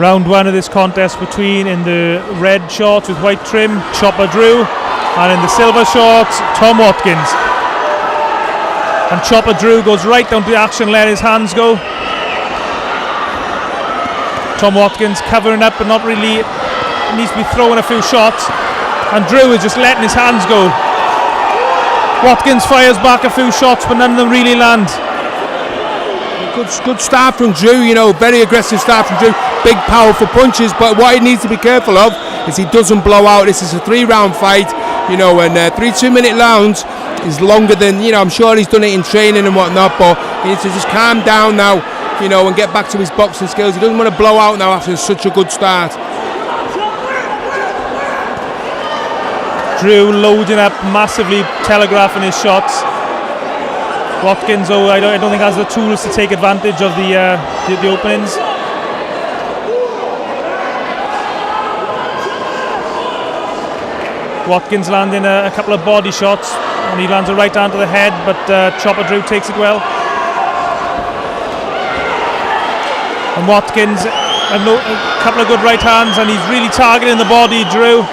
Round one of this contest between, in the red shorts with white trim, Chopper Drew, and in the silver shorts, Tom Watkins. And Chopper Drew goes right down to the action, let his hands go. Tom Watkins covering up but not really, needs to be throwing a few shots, and Drew is just letting his hands go. Watkins fires back a few shots but none of them really land. Good start from Drew, you know, very aggressive start from Drew, big powerful punches, but what he needs to be careful of is he doesn't blow out. This is a 3-round fight, you know, and 3 2-minute rounds is longer than, you know, I'm sure he's done it in training and whatnot, but he needs to just calm down now, you know, and get back to his boxing skills. He doesn't want to blow out now after such a good start. Drew loading up massively, telegraphing his shots. Watkins, though, I don't think has the tools to take advantage of the openings. Watkins landing a couple of body shots, and he lands a right hand to the head, but Chopper Drew takes it well. And Watkins, a couple of good right hands, and he's really targeting the body, Drew.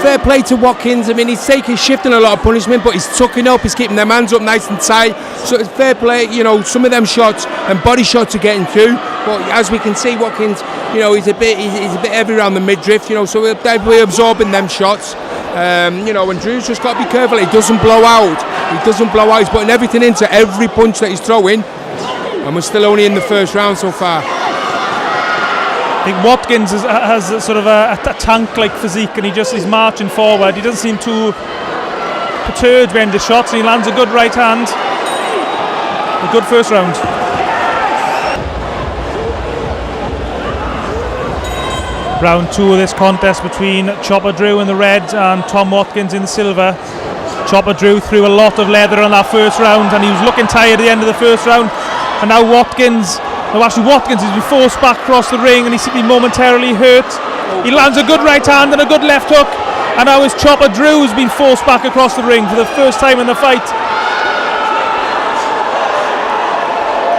Fair play to Watkins. I mean, he's shifting a lot of punishment, but he's tucking up, he's keeping them hands up nice and tight. So it's fair play, you know, some of them shots and body shots are getting through. But as we can see, Watkins, you know, he's a bit heavy around the midriff, you know, so we're absorbing them shots. You know, and Drew's just got to be careful, he doesn't blow out. He doesn't blow out, he's putting everything into every punch that he's throwing. And we're still only in the first round so far. I think Watkins has sort of a tank-like physique, and he's marching forward. He doesn't seem too perturbed behind the shots, and he lands a good right hand. A good first round. Round two of this contest between Chopper Drew in the red and Tom Watkins in the silver. Chopper Drew threw a lot of leather on that first round, and he was looking tired at the end of the first round. And now Watkins has been forced back across the ring, and he seems to be momentarily hurt. He lands a good right hand and a good left hook, and now his Chopper Drew has been forced back across the ring for the first time in the fight.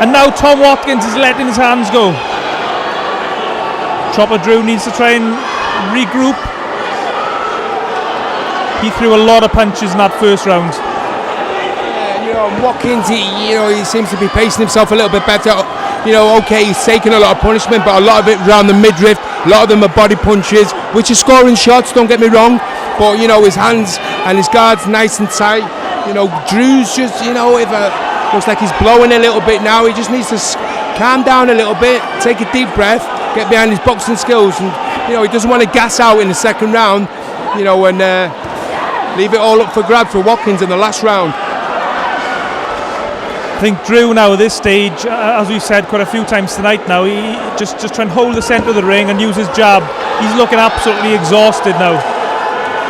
And now Tom Watkins is letting his hands go. Chopper Drew needs to try and regroup. He threw a lot of punches in that first round. You know, Watkins, he seems to be pacing himself a little bit better. You know, okay, he's taking a lot of punishment, but a lot of it around the midriff. A lot of them are body punches, which is scoring shots, don't get me wrong. But, you know, his hands and his guard's nice and tight. You know, Drew's just, you know, looks like he's blowing a little bit now. He just needs to calm down a little bit, take a deep breath, get behind his boxing skills. And, you know, he doesn't want to gas out in the second round, you know, and leave it all up for grabs for Watkins in the last round. I think Drew now at this stage, as we've said quite a few times tonight now, he just try and hold the centre of the ring and use his jab. He's looking absolutely exhausted now,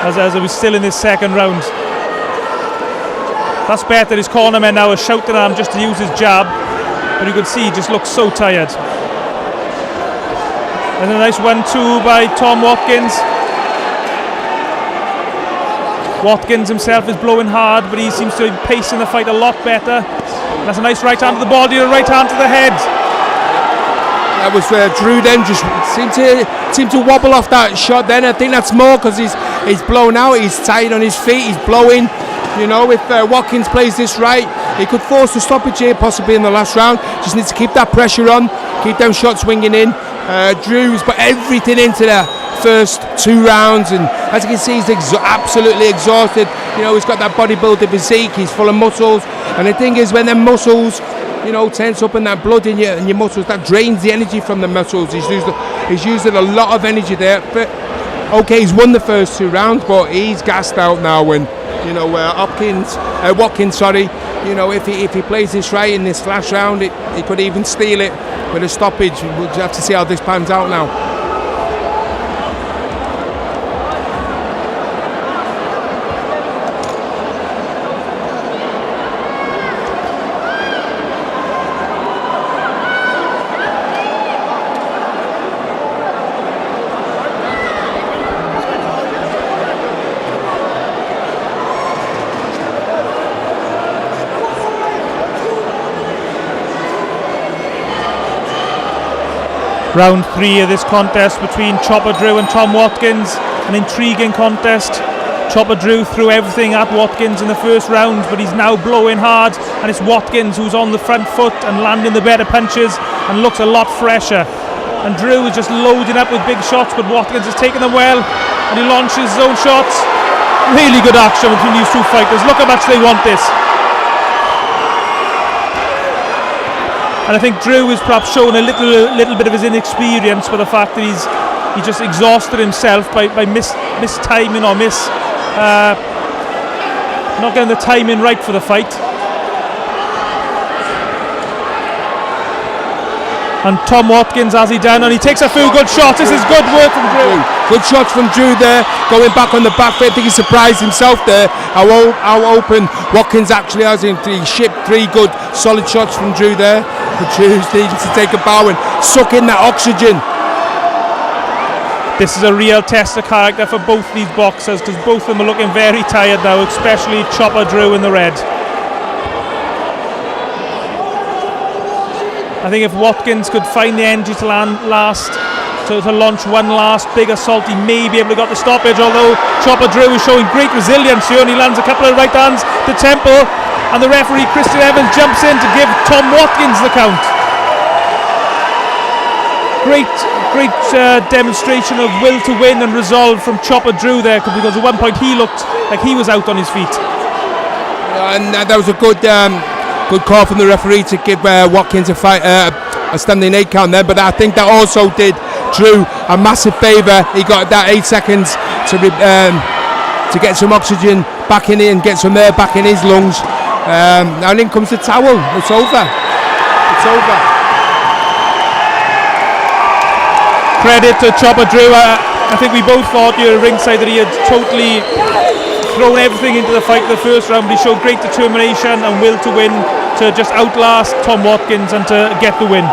as we're still in this second round. That's better. His cornermen now are shouting at him just to use his jab, but you could see he just looks so tired. And a nice 1-2 by Tom Watkins. Watkins himself is blowing hard, but he seems to be pacing the fight a lot better. That's a nice right hand to the body and a right hand to the head. That was Drew then just seemed to wobble off that shot then. I think that's more because he's blown out, he's tight on his feet, he's blowing. You know, if Watkins plays this right, he could force a stoppage here possibly in the last round. Just needs to keep that pressure on, keep them shots swinging in. Drew's put everything into the first 2 rounds, and as you can see, he's absolutely exhausted. You know, he's got that bodybuilder physique, he's full of muscles, and the thing is, when them muscles, you know, tense up and that blood in your muscles, that drains the energy from the muscles. He's using a lot of energy there. But okay, he's won the first 2 rounds, but he's gassed out now. And you know, Watkins, sorry, you know, if he plays this right in this last round, he could even steal it with a stoppage. We'll have to see how this pans out now. Round 3 of this contest between Chopper Drew and Tom Watkins. An intriguing contest. Chopper Drew threw everything at Watkins in the first round, but he's now blowing hard, and it's Watkins who's on the front foot and landing the better punches and looks a lot fresher. And Drew is just loading up with big shots, but Watkins is taking them well, and he launches his own shots. Really good action between these two fighters. Look how much they want this. And I think Drew is perhaps showing a little bit of his inexperience for the fact that he just exhausted himself by mistiming or not getting the timing right for the fight. And Tom Watkins, has he done? And he takes a few good shots. This is good work from Drew. Good shots from Drew there, going back on the back foot. I think he surprised himself there how open Watkins actually has him. He shipped 3 good solid shots from Drew there. But Drew's needing to take a bow and suck in that oxygen. This is a real test of character for both these boxers, because both of them are looking very tired now, especially Chopper Drew in the red. I think if Watkins could find the energy to launch one last big assault, he may be able to get the stoppage, although Chopper Drew is showing great resilience here, and he lands a couple of right hands to temple, and the referee Christian Evans jumps in to give Tom Watkins the count. Great demonstration of will to win and resolve from Chopper Drew there, because at one point he looked like he was out on his feet. And that was a good call from the referee to give Watkins a standing 8 count there, but I think that also did Drew a massive favour. He got that 8 seconds to get some oxygen back in it and get some air back in his lungs. And in comes the towel. It's over. It's over. Credit to Chopper Drew. I think we both thought here at ringside that he had totally thrown everything into the fight in the first round, but he showed great determination and will to win, to just outlast Tom Watkins and to get the win.